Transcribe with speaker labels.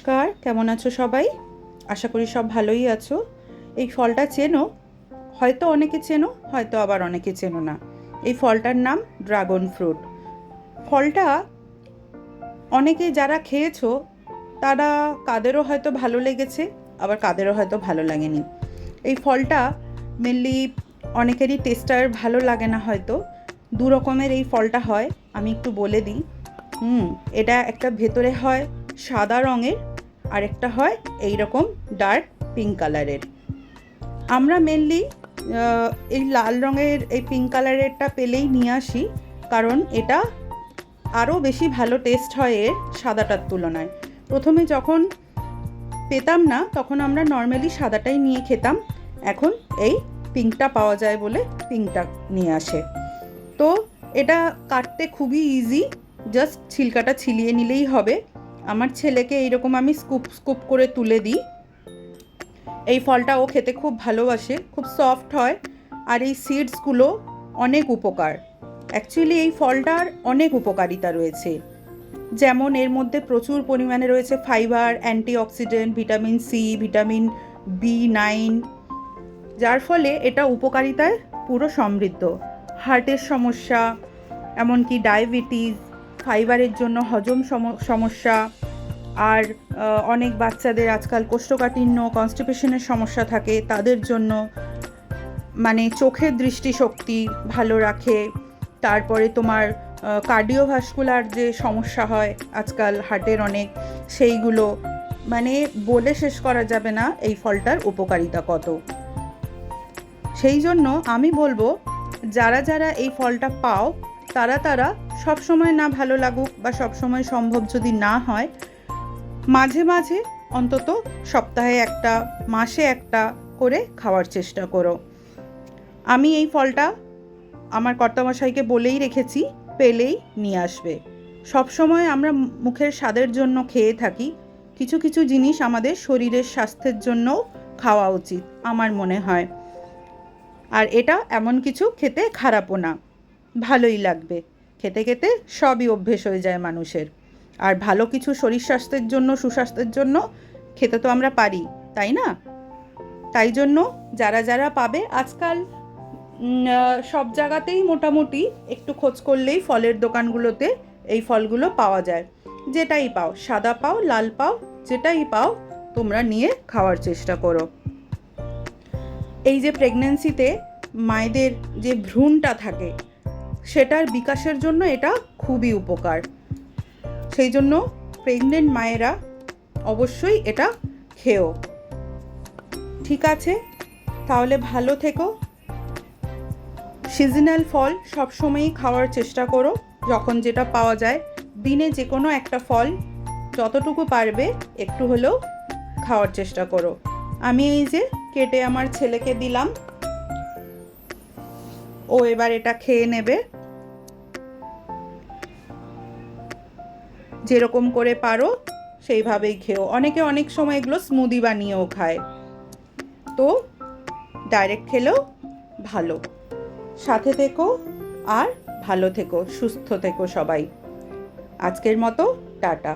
Speaker 1: নমস্কার, কেমন আছো সবাই? আশা করি সব ভালোই আছো। এই ফলটা চেনো? হয়তো অনেকে চেনো, হয়তো আবার অনেকে চেনো না। এই ফলটার নাম ড্রাগন ফ্রুট। ফলটা অনেকে যারা খেয়েছো তারা কাদেরও হয়তো ভালো লেগেছে, আবার কাদেরও হয়তো ভালো লাগেনি। এই ফলটা মেনলি অনেকেরই টেস্টার ভালো লাগে না হয়তো। দু রকমের এই ফলটা হয়, আমি একটু বলে দিই। এটা একটা ভেতরে হয় সাদা রঙের, আর একটা হয় এই রকম ডার্ক পিঙ্ক কালারের। আমরা মেনলি এই লাল রঙের এই পিঙ্ক কালারেরটা পেলেই নিয়ে আসি, কারণ এটা আরও বেশি ভালো টেস্ট হয় এর সাদাটার তুলনায়। প্রথমে যখন পেতাম না তখন আমরা নর্মালি সাদাটাই নিয়ে খেতাম, এখন এই পিঙ্কটা পাওয়া যায় বলে পিঙ্কটা নিয়ে আসে। তো এটা কাটতে খুবই ইজি, জাস্ট ছিলকাটা ছিলিয়ে নিলেই হবে। আমার ছেলেকে এইরকম আমি স্কুপ স্কুপ করে তুলে দিই। এই ফলটা ও খেতে খুব ভালোবাসে, খুব সফট হয়, আর এই সিডসগুলো অনেক উপকার। অ্যাকচুয়ালি এই ফলটার অনেক উপকারিতা রয়েছে, যেমন এর মধ্যে প্রচুর পরিমাণে রয়েছে fibre, antioxidant, vitamin C, vitamin B9, যার ফলে এটা উপকারিতায় পুরো সমৃদ্ধ। হার্টের সমস্যা, এমনকি ডায়াবেটিস, ফাইবারের জন্য হজম সমস্যা, আর অনেক বাচ্চাদের আজকাল কোষ্ঠকাঠিন্য, কনস্টিপেশনের সমস্যা থাকে, তাদের জন্য মানে চোখের দৃষ্টিশক্তি ভালো রাখে। তারপরে তোমার কার্ডিওভাস্কুলার যে সমস্যা হয় আজকাল হার্টের অনেক, সেইগুলো মানে বলে শেষ করা যাবে না এই ফলটার উপকারিতা কত। সেই জন্য আমি বলবো, যারা যারা এই ফলটা পাও তারা সব সময় না ভালো লাগুক বা সব সময় সম্ভব যদি না হয়, মাঝে মাঝে অন্তত সপ্তাহে একটা, মাসে একটা করে খাওয়ার চেষ্টা করো। আমি এই ফলটা আমার কর্তামশাইকে বলেই রেখেছি, পেলেই নিয়ে আসবে। সব সময় আমরা মুখের স্বাদের জন্য খেয়ে থাকি, কিছু কিছু জিনিস আমাদের শরীরের স্বাস্থ্যের জন্য খাওয়া উচিত আমার মনে হয়। আর এটা এমন কিছু খেতে খারাপও না, ভালোই লাগবে। খেতে খেতে সবই অভ্যেস হয়ে যায় মানুষের। আর ভালো কিছু শরীর স্বাস্থ্যের জন্য, সুস্বাস্থ্যের জন্য খেতে তো আমরা পারি, তাই না? তাই জন্য যারা যারা পাবে, আজকাল সব জায়গাতেই মোটামুটি একটু খোঁজ করলেই ফলের দোকানগুলোতে এই ফলগুলো পাওয়া যায়। যেটাই পাও, সাদা পাও, লাল পাও, যেটাই পাও তোমরা নিয়ে খাওয়ার চেষ্টা করো। এই যে প্রেগন্যান্সিতে মায়েদের যে ভ্রূণটা থাকে, সেটার বিকাশের জন্য এটা খুবই উপকার। সেই জন্য প্রেগনেন্ট মায়েরা অবশ্যই এটা খেও। ঠিক আছে, তাহলে ভালো থেকো। সিজনাল ফল সবসময়ই খাওয়ার চেষ্টা করো, যখন যেটা পাওয়া যায়। দিনে যে কোনো একটা ফল যতটুকু পারবে একটু হলেও খাওয়ার চেষ্টা করো। আমি এই যে কেটে আমার ছেলেকে দিলাম, ও এবার এটা খেয়ে নেবে। যেরকম করে পারো সেইভাবেই খেও। অনেকে অনেক সময় এগুলো স্মুদি বানিয়েও খায়, তো ডাইরেক্ট খেলেও ভালো। সাথে থেকো আর ভালো থেকো, সুস্থ থেকো সবাই। আজকের মতো টাটা।